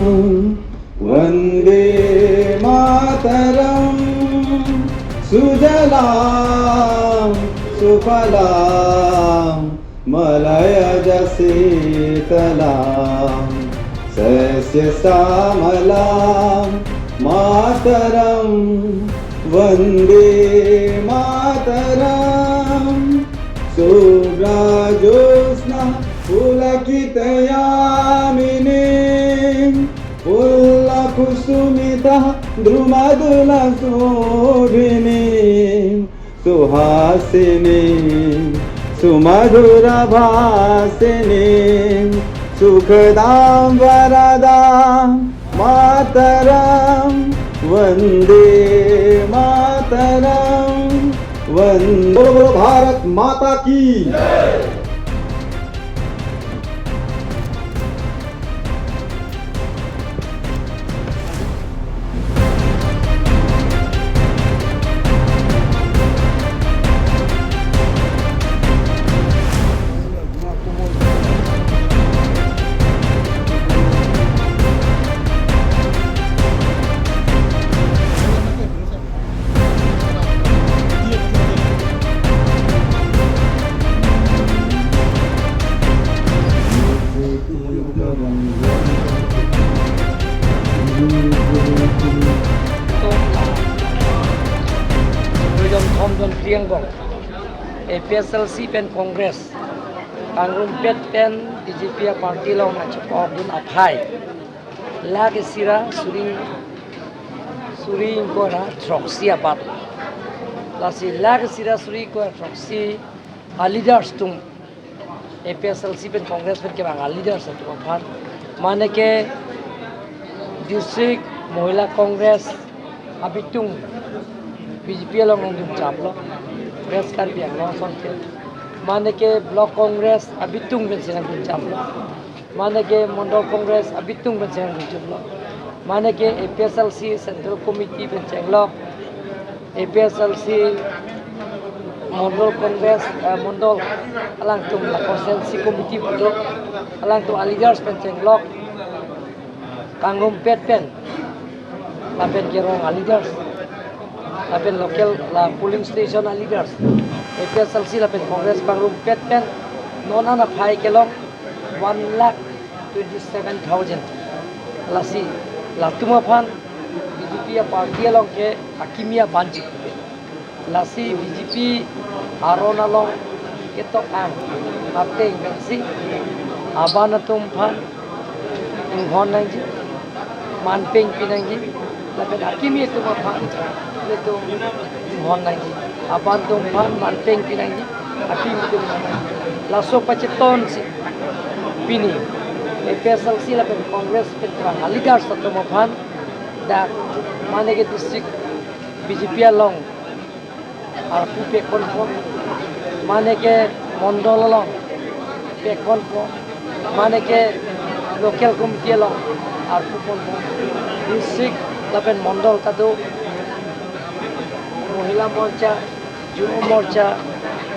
वन्दे मातरम् सुजलां सुफलां मलयज शीतलां सस्यश्यामलां मातरं वन्दे मातरम् शुभ्रज्योत्स्ना पुलकितयामिनीं पुल्लकुसुमितः द्रुमदुलशोभिनीं सुहासिनीं सुमधुरभासिनीं सुखदां वरदां मातरं वन्दे मातरं वन्दे। बोलो बोलो भारत माता की। Thomdon Priangbong APSLC pen Congress Kangrun pet pen DGP party long achop dun aphai lag sira suring kora troxy apat lasi lag sira suri kora troxy leaders tum APSLC pen Congress pen ke bang leaders tum aphat mane ke district Mohila Congress abitung BJP along on the chaplo, press can be a loss on tape. Maneke Block Congress, Abitung Vincent Chaplo. Maneke Mondo Congress, Abitung Vincent Chaplo. Maneke APSLC Central Committee Vincent APSLC Mondo Congress, Mondo Alangtum La Consensi Committee Puto, Alangtum Alidars Vincent Lock, Kangum Pet Pen, La Pen Gerong Alidars. Lapen local la polling station leaders APSLC lapen Congress Bangrum pet pen nona na phai kelong 1,27,000 lasi latuma phan BJP party along ke akimia banji lasi BJP arona long ketok am apeng bensi abanatum phan inghon nangji manpeng pinangji lapen akimia tuma phan itu mohon lagi abang tu pan manteng pinangi api itu laso paceton si pini APSLC la pen Congress pen terang aligar satu mohon dak mana ke district BJP along arpu pe konfort mana ke mondol along pe konfort mana ke local committee along arpu konfort district la pen mondol kado महिला मोर्चा Yuva Morcha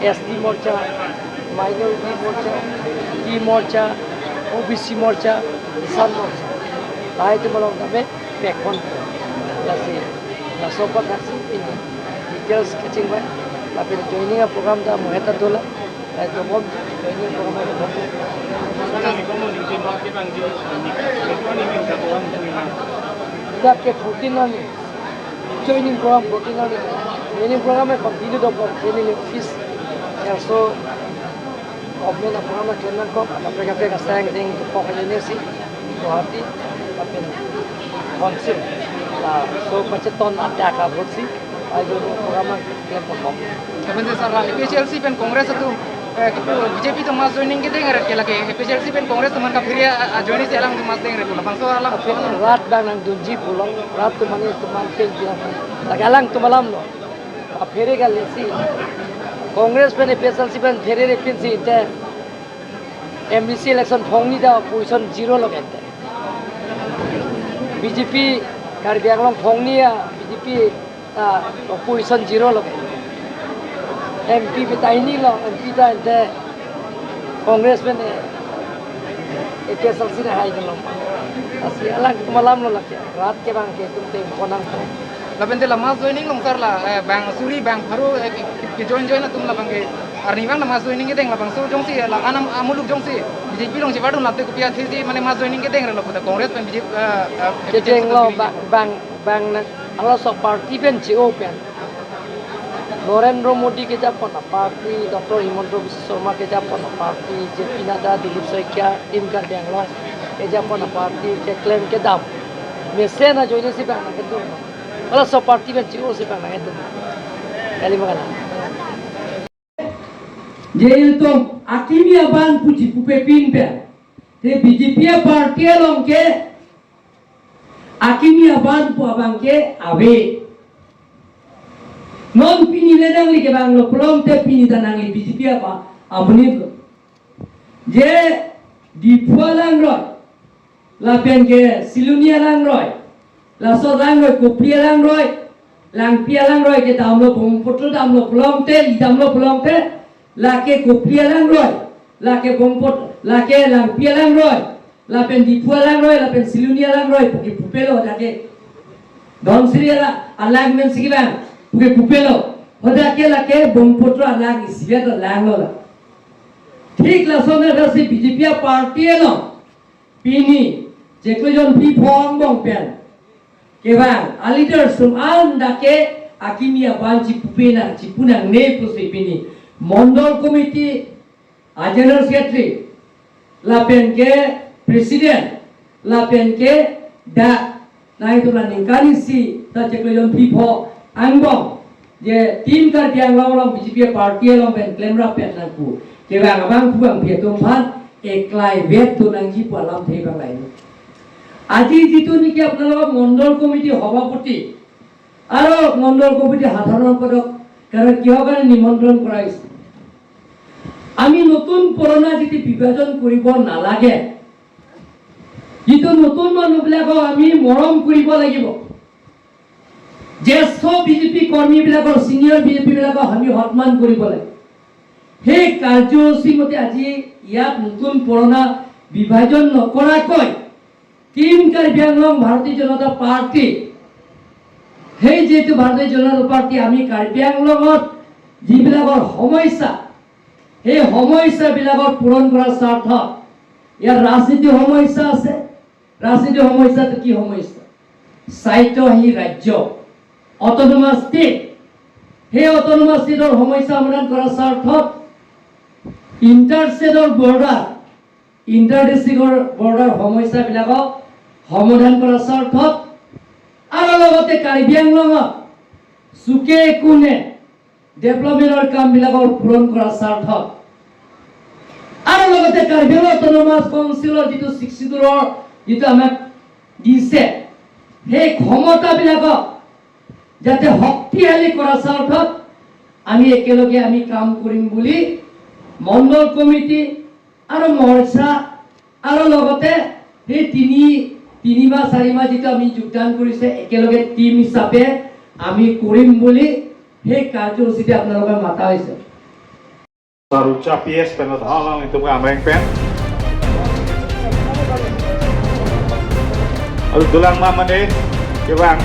ST मोर्चा minority मोर्चा T मोर्चा OBC मोर्चा किसान मोर्चा लाइ तो मलों तबे pecan लासी lasso पर लासी in details catching में लापे joining programme दा मुहता दोला लाइ तो बम जॉइनिंग प्रोग्राम में बम इधर के 14 में joining program 14 training program में continue तो training fees also government program में training को अपने का sayang ding to pokoknya sih Guwahati tapi konsep lah so paceton ada kabut sih ayo program klaim pokok kapan sih sarlah APSLC pen Congress itu BJP तो mas joining के देंगे रट के लगे APSLC pen Congress तो मन का फिर joining से अलग mas देंगे रट lapang so alang rat bang nang dunji pulang rat tu mani tu man peng bilang lagi alang tu malam lo फिरे का लेसी कांग्रेस पे APSLC पे फिरे रे पिन सी इते MBC इलेक्शन फोंगी दा पोजीशन 0 लगते BJP कार्बी आगलों फोंगी या BJP पोजीशन 0 लगते MP पे ताइनी लो MP दा इते कांग्रेस पे APSLC na hai dalam. Asi alang malam lo laki. Rat ke bang ke tum te konang ko. Laban te lama joining long sar la bang suri bang haru ki join na tum la bang ke arni bang lama joining ke deng la bang so jong si la anam amuluk jong si BJP long jiwadu la te ko pia thi mane ma joining ke deng la ko Congress pen BJP Ke jeng lo bang na ala so party pen GO pen. Narendra Modi ke japon na party, Dr. Himanta Biswa Sharma ke japon na party, JP Nadda, Dilip Saikia, Tim Kardiang lo ke japon na party, ke claim ke dam. Mese na join si bang na ke dum. Ala so party pen GO si bang na ke dum. Kali magana. Jail to akimi aban puji pupe pin pe. Te BJP party along ke akimi aban pu abang ke awe. Non pini le dang li ke bang lo pelong te pini tanang li BJP apa abuni lo. Je di pualang roy. La pen ke silunia lang roy. La so lang roy kopia lang roy. Lang pia lang roy ke dam lo bom potro dam lo pelong te li dam lo pelong te. La ke kopia lang roy. La ke bom pot la ke lang pia lang roy. La pen di pualang roy la pen silunia lang roy puki pupelo la ke. Don siriala alag men sigi bang. Puke pupelo, hoda ke la ke bompotra alag isiya to langlo la. ठीक लसोने रसी BJP party है ना पीनी जेक्लेजन भी form बंग pen केवांग अलीडर सुम आन डाके आकिमिया बांची पुपेना चिपुना ने pussy पीनी मंडल committee general secretary लापेन के प्रेसिडेंट लापेन के डा नाइ तो ला निकाली सी ता जेक्लेजन भी form Angbong, je tim Kardiang long BJP party long ben claim rap pet naku. Kewang abang buang pia tumpan eklai vet tu nangji palam thei bang lain. Aji jitu ni ki apnalok mondol komiti সভাপতি aro mondol komiti সাধারণ পদক কারণ কি হকারে নিমন্ত্রণ কৰাইছে আমি নতুন পুৰণা যেটি বিভাজন কৰিব নালাগে যিটো নতুন মানুহবিলাকক আমি মৰম কৰিব লাগিব ज्येष्ठ बीजेपी कर्मी बिलाकर सिनियर बीजेपी बिलाकर हामी सन्मान কৰিব লাগে সেই কাৰ্যসূচী মতে আজি ইয়াত নতুন পুৰণা বিভাজন নকৰাকৈ টিম কাৰ্বিআংলং ভাৰতীয় জনতা পাৰ্টি সেই যেটো ভাৰতীয় জনতা পাৰ্টি আমি কাৰ্বিআংলঙত যিবিলাকৰ সমস্যা সেই সমস্যা বিলাকৰ পূৰণ কৰাৰ স্বাৰ্থত ইয়াৰ ৰাজনীতি সমস্যা আছে ৰাজনীতি সমস্যাটো কি সমস্যা স্বায়ত্তশাসী ৰাজ্য autonomous state hey autonomous state or সমস্যা সমাধান কৰাৰ স্বাৰ্থত ইন্টাৰষ্টেটৰ বৰ্ডাৰ ইন্টাৰডিস্ট্ৰিক্টৰ বৰ্ডাৰ সমস্যা বিলাকক সমাধান কৰাৰ স্বাৰ্থত আৰু লগতে কাৰ্বিআংলঙত সুকে কোনে ডেভেলপমেন্টৰ কাম বিলাকৰ পূৰণ কৰাৰ স্বাৰ্থত আৰু লগতে কাৰ্বিআংলং অটোনমাস কাউন্সিলৰ যিটো 62ৰ যিটো আমাক দিছে সেই ক্ষমতা বিলাকক যাতে শক্তিশালী কৰাৰ স্বাৰ্থত আমি একেলগে আমি কাম কৰিম বুলি মণ্ডল কমিটি আৰু মৰ্চা আৰু লগতে সেই তিনি মাহ 4 মাহ যেটা আমি যোগদান কৰিছে একেলগে টিম হিচাপে আমি কৰিম বুলি সেই কাৰ্যসূচীতে আপোনালোকে মাতা হৈছে Sarucha PS penodhalang itu amreng pen. Alu dulang mama deh, kebang.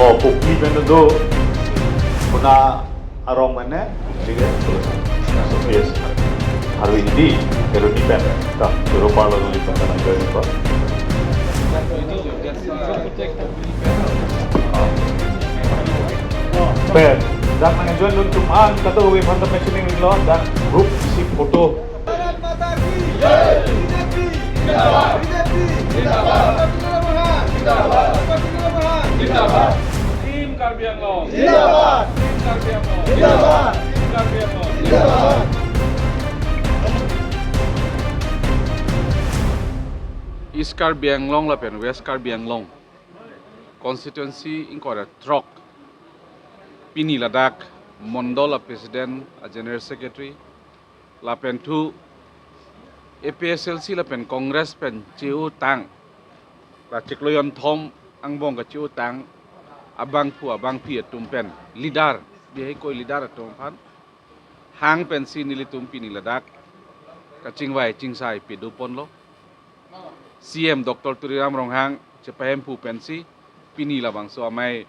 Oh, pukli penado puna arong mana? Sige, terus. Yes. Haru ini pero depend ta Europa lo ni pen na join pa. Per dak nang join lun tuman kato we pan ta mentioning lo dak group si photo Bharat माता की जय BJP जिंदाबाद BJP जिंदाबाद जिंदाबाद जिंदाबाद Team Karbiang Long. जिंदाबाद Team Karbiang Long. जिंदाबाद Team Karbiang Long. जिंदाबाद East Karbiang Long la pen West Karbiang Long constituency in kora trok Pini Ladakh Mondola President a General Secretary la pen tu APSLC la pen Congress pen chiu tang la chikloyon thom ang bong ka chiu tang abang pu abang pi atum pen leader bi koi leader atum phan hang pen si nilitum Pini Ladakh ka chingwai chingsai pi du pon lo CM Dr. Turiram Ronghang cepahem pu pensi Pini labang so amai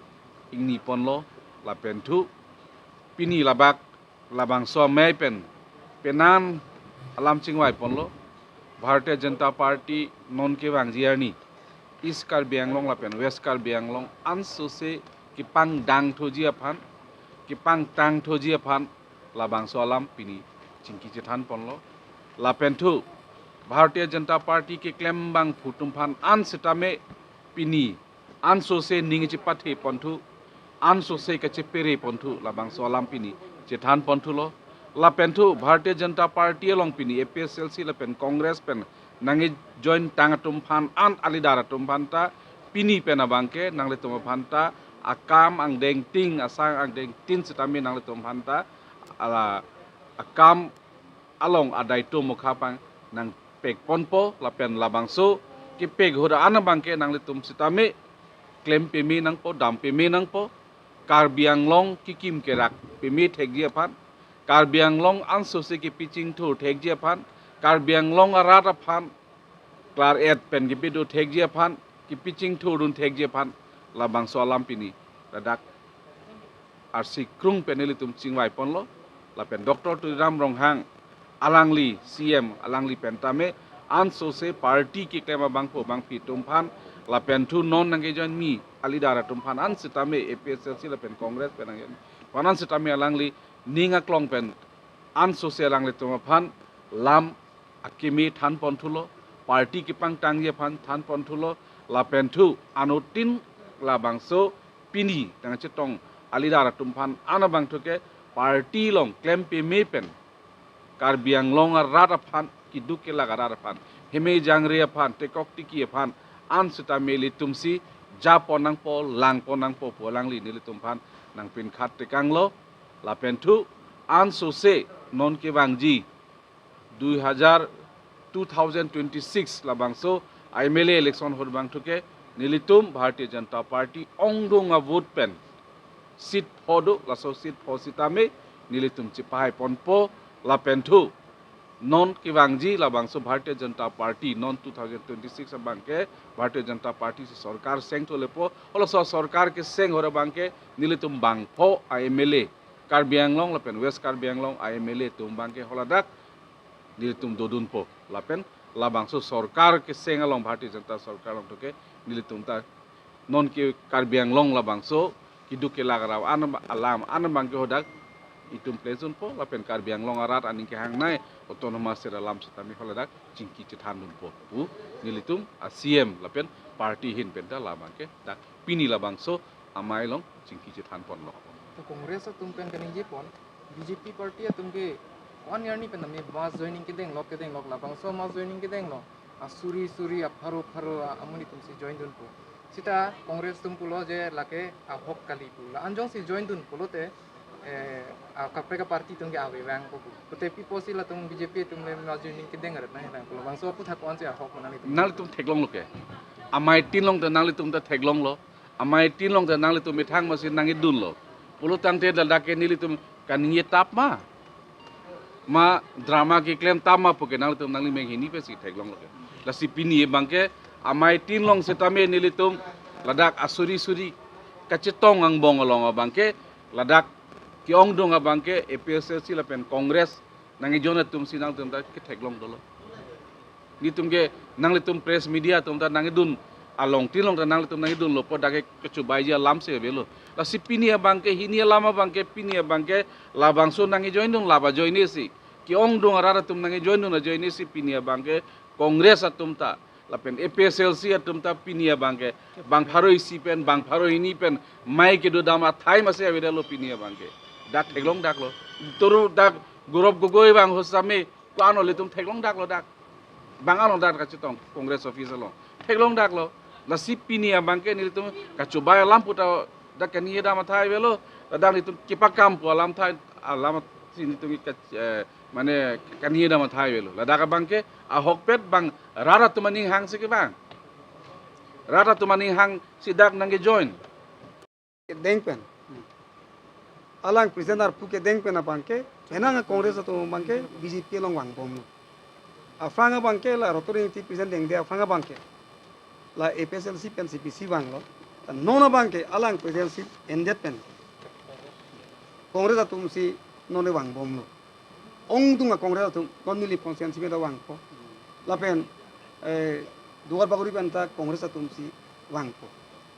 ingni ponlo la pentu Pini labak labang so amai penan alam chingwai ponlo Bharatiya Janata Party non ke wang jiarni East Karbiang Long la pen West Karbiang Long ansu se kipang dang thoji aphan kipang tang thoji aphan labang so alam Pini chingki chethan ponlo la pentu Bharatiya Janata Party ke claim bang phutumphan an setame Pini an so se ningi pathe pontu an so se ka chepere pontu labang so alam Pini chethan pontu lo la pentu Bharatiya Janata Party long Pini APSLC la pen Congress pen nangi join tangatum phan an alidara tumphan ta Pini pen abangke nangle tum phan ta akam ang deng ting asang ang deng tin setame nangle tum phan ta ala akam along adai tu mukhapang nang pek ponpo lapen labangso ki pek hoda ana bangke nang litum sitame claim pemi nang po dam pemi nang po Karbiang Long ki kim kerak pemi thekji aphan Karbiang Long anso se ki pitching thu thekji aphan Karbiang Long arat aphan klar et pen ki pidu thekji aphan ki pitching thu run thekji aphan labangso alam Pini ladak arsi krung penelitum chingwai ponlo lapen Dr. Turiram Ronghang Alangli CM Alangli Pentame anso se party ki klema bangpo bangpi tumphan la pentu non nange join mi alidara tumphan an sitame APSLC la pen Congress pen nange panan sitame Alangli ninga klong pen anso se Alangli tumphan lam akimi than ponthulo party ki pang tangye phan than ponthulo la pentu anutin la bangso Pini tang chetong alidara tumphan anabang thuke party long claim pe me pen Karbiang Long rat aphan kiduk ke laga rat aphan heme jangre aphan tekok tiki aphan an suta meli tumsi ja ponang po lang ponang po polang li nili tumphan nang pin khat tekang lo la pentu an so se non ke bangji 2026 la bangso MLA election hor bang thuke nilitum Bharatiya Janata Party ongdonga vote pen seat phodo la so seat phositame nilitum chipai ponpo la pentu non kibangji la bangso Bharatiya Janata Party non 2026 bangke Bharatiya Janata Party se sarkar seng to lepo ola so sarkar ke seng hora bangke nilitum bang pho MLA Karbiang Long la pen West Karbiang Long MLA tum bangke holadak nilitum dodun po la pen la bangso sarkar ke seng along Bharatiya Janata sarkar long toke nilitum ta non ke Karbiang Long la bangso kiduke lagaraw an alam an bangke hodak itum plezun po lapen Karbiang Long arat aning ke hang nai otonomous sera lam setami holadak cingki cethanun po pu nilitum CM lapen party hin penta labangke dak Pini labangso amai long cingki cethan pon lo तो कांग्रेस तुम pen करेंगे pawn BJP party तुमके one year नहीं pen में मास joining के देंग लोग लाबांग सो मास joining के देंग लो सुरी सुरी फारो फारो अमुनी तुमसे जॉइन दुन को सिता कांग्रेस तुम पुलो जे लाके हक काली पुला अंजों से जॉइन दुन पुलोते कपड़े का पार्टी तुमके आवे बैंक को तो पीपोसी ला तुम बीजेपी तुमले मास जॉइनिंग के देंग रत नहीं ना पुलो बांग सो पुथा कौन से हक Manali nal tum theklong lo ke amai tin long ta nal tum ta theklong lo amai tin long ta nal tum mithang ma sin nangi dun lo pulo tang te dal dake nili tum kan ye tap ma drama ki claim tap ma puke nal tum nali me hini pe si theklong lo ke la si Pini e bangke amai tin long se tame nili tum ladak asuri suri kacetong ang bong along bangke ladak ki ong dong bangke APSLC la pen Congress nangi jonet tum sinang tum ta ke theklong dolo ni tum ke nangli tum press media tum ta nangi dun along tilong ta nangli tum nangi dun lo poda ke kecubai ja lam se belo la si pinia bangke hinia lama bangke pinia bangke la bangso nangi join dun laba join si ki ong dong arara tum nangi join dun join si pinia bangke kongres atum ta lapen EPSLC atum ta pinia bangke bang pharo isi pen bang pharo ini pen mai ke do dama thai mase avida lo pinia bangke dak theklong dak lo toru dak gorob gogoi bang hosame kwano le tum theklong dak lo dak bang along dak ka chitong kongres office lo theklong dak lo la si pinia bangke ni tum ka chubaya lampu ta dak kani dama thai velo dak ni tum kipakam po alam thai alam sini tum মানে কানিয়ে দামা থাই below লাদাকা Banke আহক পেট বাং রারা তুমানি হাং সে বাং রারা তুমানি Hang সিদাক নাঙ্গে join dengpen alang presenter puke dengpen abangke enang kongres to bangke BJP long wang bom afanga bangke la rotoring ti present deng dia afanga bangke la EPSLC pen CPC bang lo nona bangke alang presidency endet pen kongres atum si none wang bom lo ong tunga kongres atum non nili konsensi me da wang po la pen duar baguri pen ta kongres atum si wang po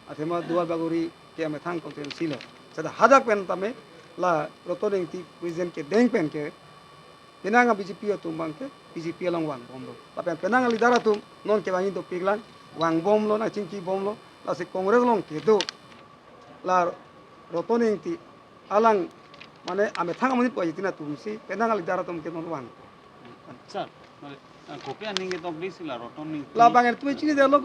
athema duar baguri ke ame thang konsensi lo sada hadak pen tame la rotoring ti present ke deng pen ke penanga BJP atum bangke BJP long wang bom lo la pen penanga lidara atum non ke bangi to piglang wang bom lo na chingki bom lo la se kongres long ke do la rotoring ti alang মানে আমি থাকা মানে পাই দিনা তুমসি পেনাঙ্গালি দ্বারা তোমাকে নন one sir কোপে আনিঙ্গে তো ব্রিসিলা রটনি লা বাঙের তুমি চিনি দেলো